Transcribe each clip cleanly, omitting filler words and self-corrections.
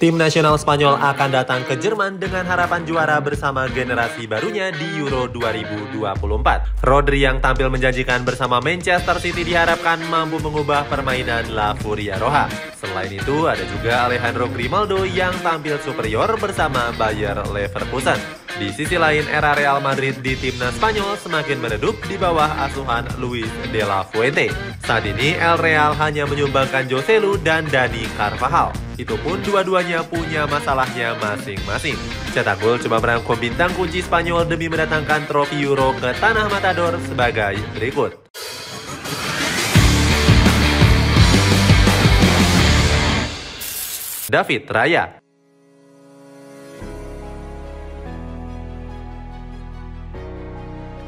Tim nasional Spanyol akan datang ke Jerman dengan harapan juara bersama generasi barunya di Euro 2024. Rodri yang tampil menjanjikan bersama Manchester City diharapkan mampu mengubah permainan La Furia Roja. Selain itu, ada juga Alejandro Grimaldo yang tampil superior bersama Bayer Leverkusen. Di sisi lain, era Real Madrid di timnas Spanyol semakin meredup di bawah asuhan Luis de la Fuente. Saat ini, El Real hanya menyumbangkan Joselu dan Dani Carvajal. Itu pun dua-duanya punya masalahnya masing-masing. Cetak gol coba merangkum bintang kunci Spanyol demi mendatangkan trofi Euro ke tanah Matador sebagai berikut. David Raya.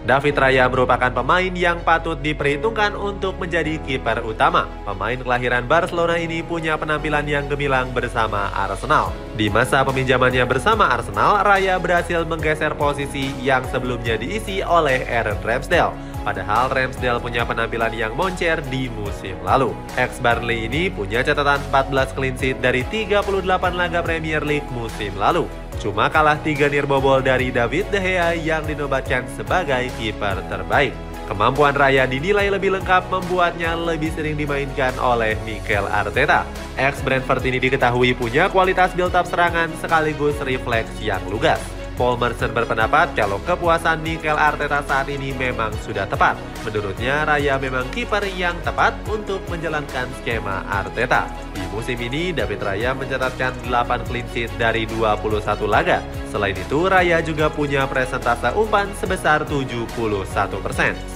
David Raya merupakan pemain yang patut diperhitungkan untuk menjadi kiper utama. Pemain kelahiran Barcelona ini punya penampilan yang gemilang bersama Arsenal. Di masa peminjamannya bersama Arsenal, Raya berhasil menggeser posisi yang sebelumnya diisi oleh Aaron Ramsdale. Padahal Ramsdale punya penampilan yang moncer di musim lalu. Ex-Burnley ini punya catatan 14 clean sheet dari 38 laga Premier League musim lalu. Cuma kalah 3 nirbobol dari David De Gea yang dinobatkan sebagai kiper terbaik. Kemampuan Raya dinilai lebih lengkap membuatnya lebih sering dimainkan oleh Mikel Arteta. Ex-Brentford ini diketahui punya kualitas build-up serangan sekaligus refleks yang lugas. Paul Merson berpendapat kalau kepuasan Mikel Arteta saat ini memang sudah tepat. Menurutnya, Raya memang kiper yang tepat untuk menjalankan skema Arteta. Di musim ini, David Raya mencatatkan 8 clean sheet dari 21 laga. Selain itu, Raya juga punya presentase umpan sebesar 71%.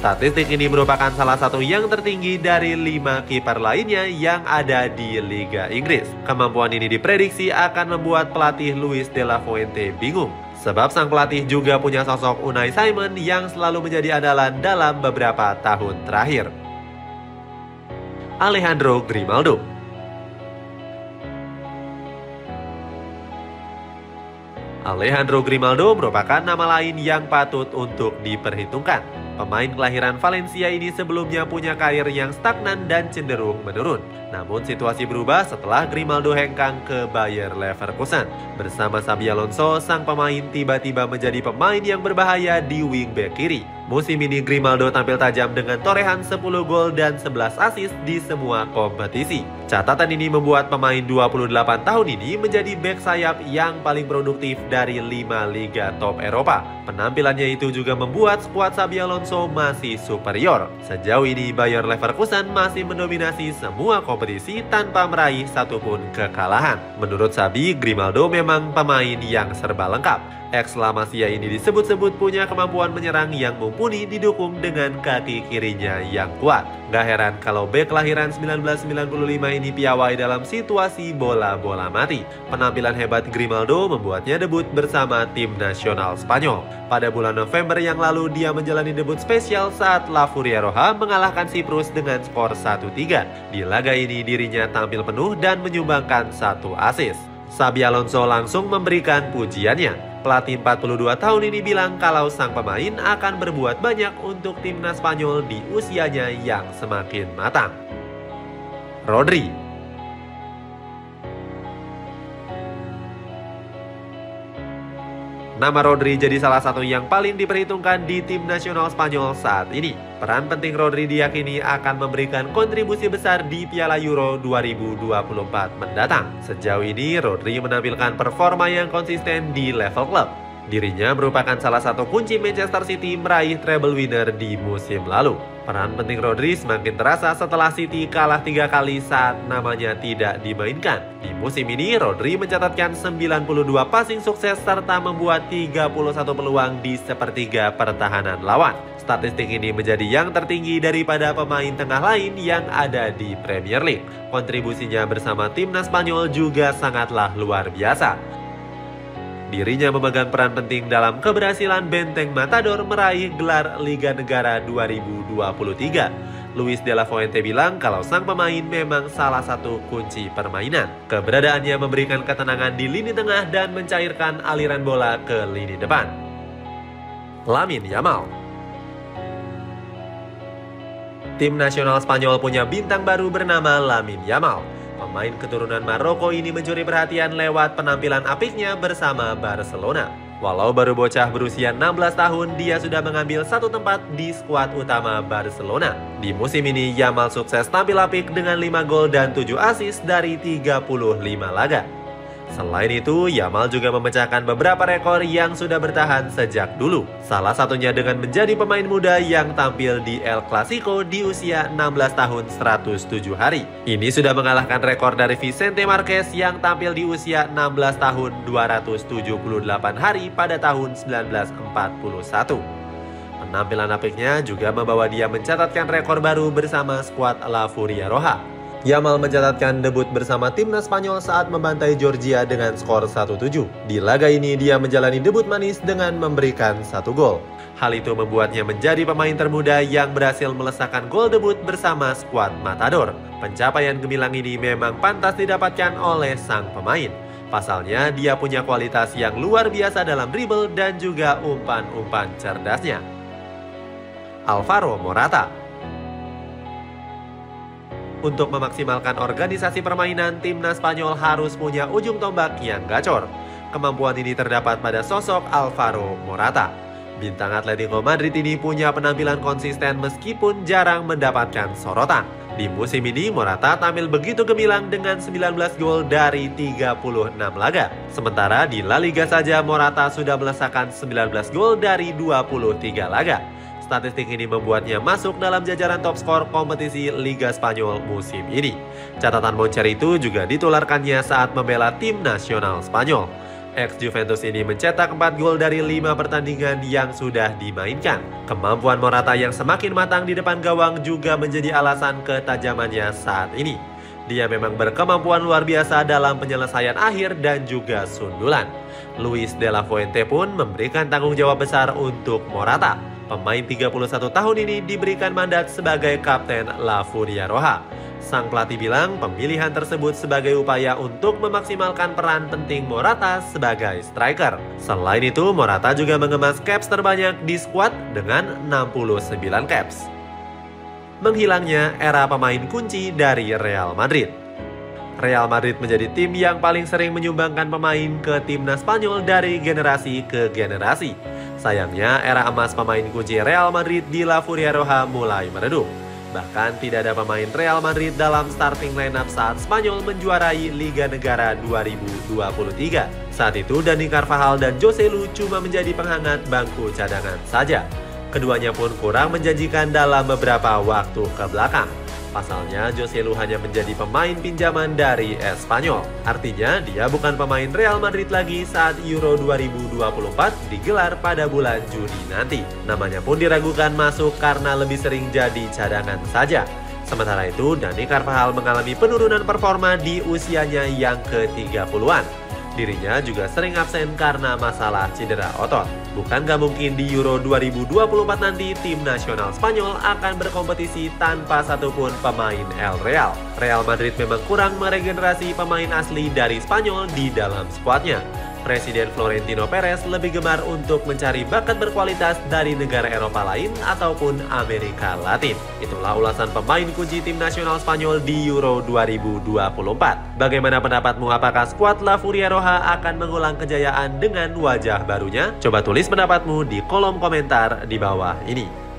Statistik ini merupakan salah satu yang tertinggi dari 5 kiper lainnya yang ada di Liga Inggris. Kemampuan ini diprediksi akan membuat pelatih Luis de la Fuente bingung. Sebab sang pelatih juga punya sosok Unai Simon yang selalu menjadi andalan dalam beberapa tahun terakhir. Alejandro Grimaldo. Alejandro Grimaldo merupakan nama lain yang patut untuk diperhitungkan. Pemain kelahiran Valencia ini sebelumnya punya karir yang stagnan dan cenderung menurun. Namun situasi berubah setelah Grimaldo hengkang ke Bayer Leverkusen. Bersama Xabi Alonso, sang pemain tiba-tiba menjadi pemain yang berbahaya di wingback kiri. Musim ini Grimaldo tampil tajam dengan torehan 10 gol dan 11 assist di semua kompetisi. Catatan ini membuat pemain 28 tahun ini menjadi bek sayap yang paling produktif dari 5 liga top Eropa. Penampilannya itu juga membuat skuad Xabi Alonso masih superior. Sejauh ini Bayer Leverkusen masih mendominasi semua kompetisi tanpa meraih satupun kekalahan. Menurut Xabi, Grimaldo memang pemain yang serba lengkap. Ex-La Masia ini disebut-sebut punya kemampuan menyerang yang mumpuni didukung dengan kaki kirinya yang kuat. Gak heran kalau bek kelahiran 1995 ini piawai dalam situasi bola-bola mati. Penampilan hebat Grimaldo membuatnya debut bersama tim nasional Spanyol. Pada bulan November yang lalu dia menjalani debut spesial saat La Furia Roja mengalahkan Siprus dengan skor 1-3. Di laga ini dirinya tampil penuh dan menyumbangkan 1 assist. Xabi Alonso langsung memberikan pujiannya. Pelatih 42 tahun ini bilang kalau sang pemain akan berbuat banyak untuk timnas Spanyol di usianya yang semakin matang. Rodri. Nama Rodri jadi salah satu yang paling diperhitungkan di tim nasional Spanyol saat ini. Peran penting Rodri diyakini akan memberikan kontribusi besar di Piala Euro 2024 mendatang. Sejauh ini, Rodri menampilkan performa yang konsisten di level klub. Dirinya merupakan salah satu kunci Manchester City meraih treble winner di musim lalu. Peran penting Rodri semakin terasa setelah City kalah 3 kali saat namanya tidak dimainkan. Di musim ini, Rodri mencatatkan 92 passing sukses serta membuat 31 peluang di sepertiga pertahanan lawan. Statistik ini menjadi yang tertinggi daripada pemain tengah lain yang ada di Premier League. Kontribusinya bersama timnas Spanyol juga sangatlah luar biasa. Dirinya memegang peran penting dalam keberhasilan Benteng Matador meraih gelar Liga Negara 2023. Luis de la Fuente bilang kalau sang pemain memang salah satu kunci permainan. Keberadaannya memberikan ketenangan di lini tengah dan mencairkan aliran bola ke lini depan. Lamine Yamal. Tim nasional Spanyol punya bintang baru bernama Lamine Yamal. Pemain keturunan Maroko ini mencuri perhatian lewat penampilan apiknya bersama Barcelona. Walau baru bocah berusia 16 tahun, dia sudah mengambil satu tempat di skuad utama Barcelona. Di musim ini, Yamal sukses tampil apik dengan 5 gol dan 7 assist dari 35 laga. Selain itu, Yamal juga memecahkan beberapa rekor yang sudah bertahan sejak dulu. Salah satunya dengan menjadi pemain muda yang tampil di El Clasico di usia 16 tahun 107 hari. Ini sudah mengalahkan rekor dari Vicente Marquez yang tampil di usia 16 tahun 278 hari pada tahun 1941. Penampilan apiknya juga membawa dia mencatatkan rekor baru bersama skuad La Furia Roja. Yamal mencatatkan debut bersama timnas Spanyol saat membantai Georgia dengan skor 1-7. Di laga ini dia menjalani debut manis dengan memberikan 1 gol. Hal itu membuatnya menjadi pemain termuda yang berhasil melesakkan gol debut bersama skuad Matador. Pencapaian gemilang ini memang pantas didapatkan oleh sang pemain. Pasalnya dia punya kualitas yang luar biasa dalam dribble dan juga umpan-umpan cerdasnya. Alvaro Morata. Untuk memaksimalkan organisasi permainan, timnas Spanyol harus punya ujung tombak yang gacor. Kemampuan ini terdapat pada sosok Alvaro Morata. Bintang Atletico Madrid ini punya penampilan konsisten meskipun jarang mendapatkan sorotan. Di musim ini, Morata tampil begitu gemilang dengan 19 gol dari 36 laga. Sementara di La Liga saja, Morata sudah melesakkan 19 gol dari 23 laga. Statistik ini membuatnya masuk dalam jajaran top skor kompetisi Liga Spanyol musim ini. Catatan moncer itu juga ditularkannya saat membela tim nasional Spanyol. Ex-Juventus ini mencetak 4 gol dari 5 pertandingan yang sudah dimainkan. Kemampuan Morata yang semakin matang di depan gawang juga menjadi alasan ketajamannya saat ini. Dia memang berkemampuan luar biasa dalam penyelesaian akhir dan juga sundulan. Luis de la Fuente pun memberikan tanggung jawab besar untuk Morata. Pemain 31 tahun ini diberikan mandat sebagai kapten La Furia Roja. Sang pelatih bilang pemilihan tersebut sebagai upaya untuk memaksimalkan peran penting Morata sebagai striker. Selain itu, Morata juga mengemas caps terbanyak di skuad dengan 69 caps. Menghilangnya era pemain kunci dari Real Madrid. Real Madrid menjadi tim yang paling sering menyumbangkan pemain ke timnas Spanyol dari generasi ke generasi. Sayangnya, era emas pemain kunci Real Madrid di La Furia Roja mulai meredup. Bahkan tidak ada pemain Real Madrid dalam starting lineup saat Spanyol menjuarai Liga Negara 2023. Saat itu Dani Carvajal dan José Lu cuma menjadi penghangat bangku cadangan saja. Keduanya pun kurang menjanjikan dalam beberapa waktu ke belakang. Pasalnya, José Lu hanya menjadi pemain pinjaman dari Espanyol. Artinya, dia bukan pemain Real Madrid lagi saat Euro 2024 digelar pada bulan Juni nanti. Namanya pun diragukan masuk karena lebih sering jadi cadangan saja. Sementara itu, Dani Carvajal mengalami penurunan performa di usianya yang ke-30-an. Dirinya juga sering absen karena masalah cedera otot. Bukan gak mungkin di Euro 2024 nanti tim nasional Spanyol akan berkompetisi tanpa satupun pemain El Real. Real Madrid memang kurang meregenerasi pemain asli dari Spanyol di dalam skuadnya. Presiden Florentino Perez lebih gemar untuk mencari bakat berkualitas dari negara Eropa lain ataupun Amerika Latin. Itulah ulasan pemain kunci tim nasional Spanyol di Euro 2024. Bagaimana pendapatmu? Apakah skuad La Furia Roja akan mengulang kejayaan dengan wajah barunya? Coba tulis pendapatmu di kolom komentar di bawah ini.